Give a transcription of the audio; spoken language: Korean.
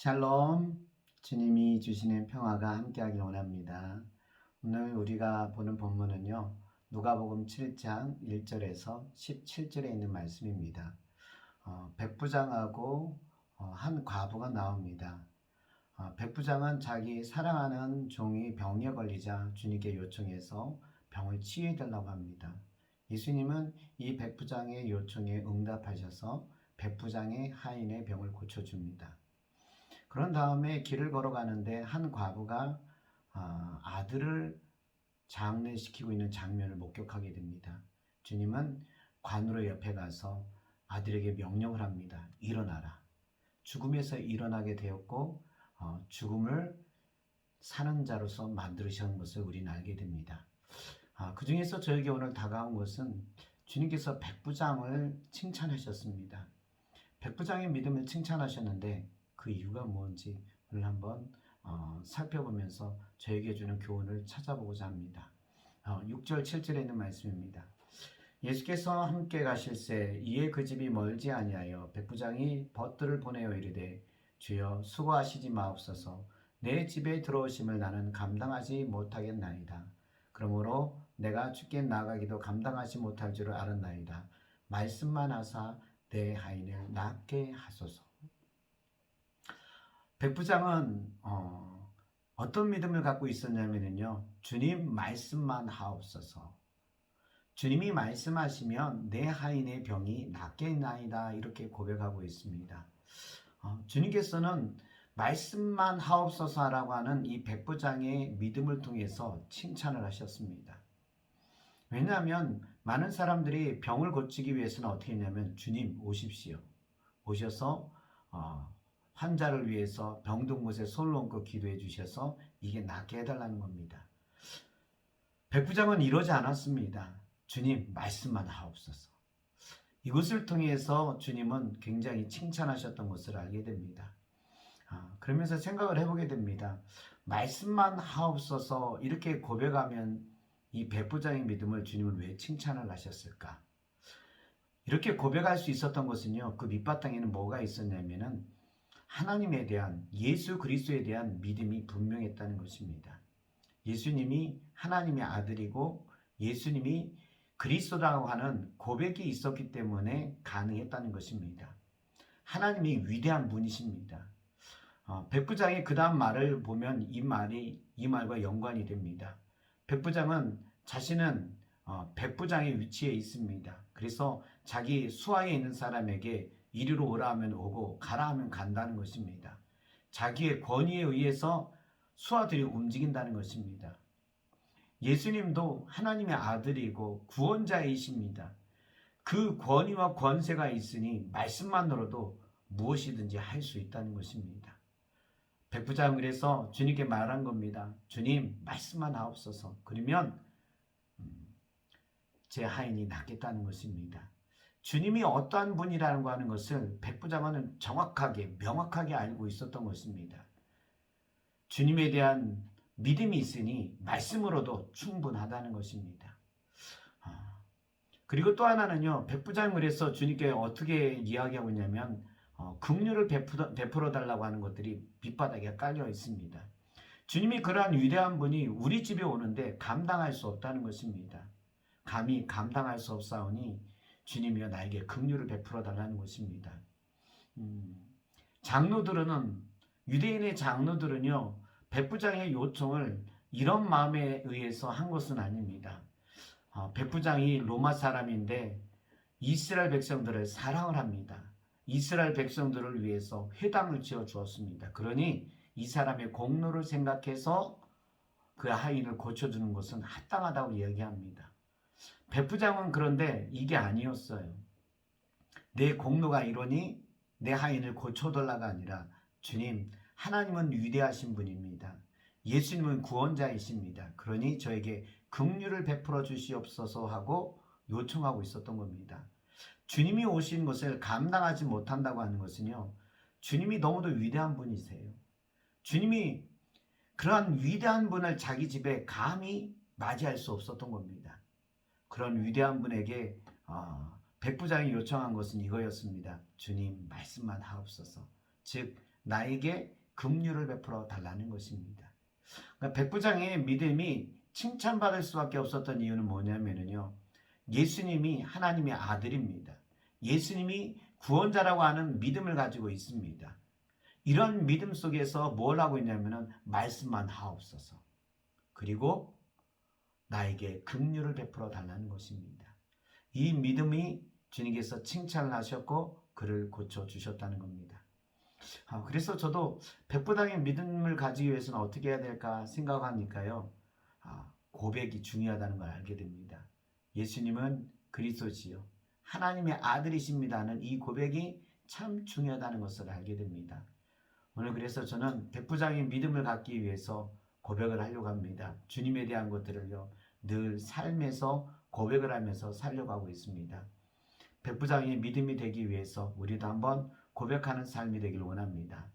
샬롬, 주님이 주시는 평화가 함께하길 원합니다. 오늘 우리가 보는 본문은요, 누가복음 7장 1절에서 17절에 있는 말씀입니다. 백부장하고 한 과부가 나옵니다. 백부장은 자기 사랑하는 종이 병에 걸리자 주님께 요청해서 병을 치유해달라고 합니다. 예수님은 이 백부장의 요청에 응답하셔서 백부장의 하인의 병을 고쳐줍니다. 그런 다음에 길을 걸어가는데 한 과부가 아들을 장례시키고 있는 장면을 목격하게 됩니다. 주님은 관으로 옆에 가서 아들에게 명령을 합니다. 일어나라. 죽음에서 일어나게 되었고 죽음을 사는 자로서 만들으신 것을 우리는 알게 됩니다. 그 중에서 저에게 오늘 다가온 것은 주님께서 백부장을 칭찬하셨습니다. 백부장의 믿음을 칭찬하셨는데 그 이유가 뭔지 오늘 한번 살펴보면서 저에게 주는 교훈을 찾아보고자 합니다. 6절 7절에 있는 말씀입니다. 예수께서 함께 가실새 이에 그 집이 멀지 아니하여 백부장이 벗들을 보내어 이르되 주여 수고하시지 마옵소서 내 집에 들어오심을 나는 감당하지 못하겠나이다. 그러므로 내가 주께 나가기도 감당하지 못할 줄을 알았나이다. 말씀만 하사 내 하인을 낫게 하소서. 백부장은 어떤 믿음을 갖고 있었냐면요, 주님 말씀만 하옵소서. 주님이 말씀하시면 내 하인의 병이 낫겠나이다 이렇게 고백하고 있습니다. 주님께서는 말씀만 하옵소서라고 하는 이 백부장의 믿음을 통해서 칭찬을 하셨습니다. 왜냐하면 많은 사람들이 병을 고치기 위해서는 어떻게 했냐면 주님 오십시오. 오셔서 환자를 위해서 병든 곳에 손을 얹고 기도해 주셔서 이게 낫게 해달라는 겁니다. 백부장은 이러지 않았습니다. 주님 말씀만 하옵소서. 이것을 통해서 주님은 굉장히 칭찬하셨던 것을 알게 됩니다. 그러면서 생각을 해보게 됩니다. 말씀만 하옵소서 이렇게 고백하면 이 백부장의 믿음을 주님은 왜 칭찬을 하셨을까? 이렇게 고백할 수 있었던 것은요, 그 밑바탕에는 뭐가 있었냐면은 하나님에 대한, 예수 그리스도에 대한 믿음이 분명했다는 것입니다. 예수님이 하나님의 아들이고 예수님이 그리스도라고 하는 고백이 있었기 때문에 가능했다는 것입니다. 하나님이 위대한 분이십니다. 백부장의 그 다음 말을 보면 이 말과 연관이 됩니다. 백부장은 자신은 백부장의 위치에 있습니다. 그래서 자기 수하에 있는 사람에게 이리로 오라 하면 오고 가라 하면 간다는 것입니다. 자기의 권위에 의해서 수하들이 움직인다는 것입니다. 예수님도 하나님의 아들이고 구원자이십니다. 그 권위와 권세가 있으니 말씀만으로도 무엇이든지 할 수 있다는 것입니다. 백부장은 그래서 주님께 말한 겁니다. 주님 말씀만 하옵소서. 그러면 제 하인이 낫겠다는 것입니다. 주님이 어떠한 분이라는 거 하는 것을 백부장은 정확하게 명확하게 알고 있었던 것입니다. 주님에 대한 믿음이 있으니 말씀으로도 충분하다는 것입니다. 그리고 또 하나는요, 백부장은 그래서 주님께 어떻게 이야기하고 있냐면 긍휼을 베풀어 달라고 하는 것들이 밑바닥에 깔려 있습니다. 주님이 그러한 위대한 분이 우리 집에 오는데 감당할 수 없다는 것입니다. 감히 감당할 수 없사오니 주님이여 나에게 긍휼을 베풀어 달라는 것입니다. 유대인의 장로들은요, 백부장의 요청을 이런 마음에 의해서 한 것은 아닙니다. 백부장이 로마 사람인데 이스라엘 백성들을 사랑을 합니다. 이스라엘 백성들을 위해서 회당을 지어 주었습니다. 그러니 이 사람의 공로를 생각해서 그 하인을 고쳐주는 것은 합당하다고 이야기합니다. 백부장은 그런데 이게 아니었어요. 내 공로가 이러니 내 하인을 고쳐달라가 아니라 주님, 하나님은 위대하신 분입니다. 예수님은 구원자이십니다. 그러니 저에게 긍휼을 베풀어 주시옵소서 하고 요청하고 있었던 겁니다. 주님이 오신 것을 감당하지 못한다고 하는 것은요, 주님이 너무도 위대한 분이세요. 주님이 그러한 위대한 분을 자기 집에 감히 맞이할 수 없었던 겁니다. 그런 위대한 분에게 백부장이 요청한 것은 이거였습니다. 주님 말씀만 하옵소서. 즉 나에게 긍휼을 베풀어 달라는 것입니다. 그러니까 백부장의 믿음이 칭찬받을 수밖에 없었던 이유는 뭐냐면요. 예수님이 하나님의 아들입니다. 예수님이 구원자라고 하는 믿음을 가지고 있습니다. 이런 믿음 속에서 뭘 하고 있냐면은 말씀만 하옵소서. 그리고 나에게 긍휼을 베풀어 달라는 것입니다. 이 믿음이 주님께서 칭찬을 하셨고 그를 고쳐주셨다는 겁니다. 그래서 저도 백부장의 믿음을 가지기 위해서는 어떻게 해야 될까 생각하니까요. 고백이 중요하다는 걸 알게 됩니다. 예수님은 그리스도시요 하나님의 아들이십니다는 이 고백이 참 중요하다는 것을 알게 됩니다. 오늘 그래서 저는 백부장의 믿음을 갖기 위해서 고백을 하려고 합니다. 주님에 대한 것들을요 늘 삶에서 고백을 하면서 살려고 하고 있습니다. 백부장의 믿음이 되기 위해서 우리도 한번 고백하는 삶이 되길 원합니다.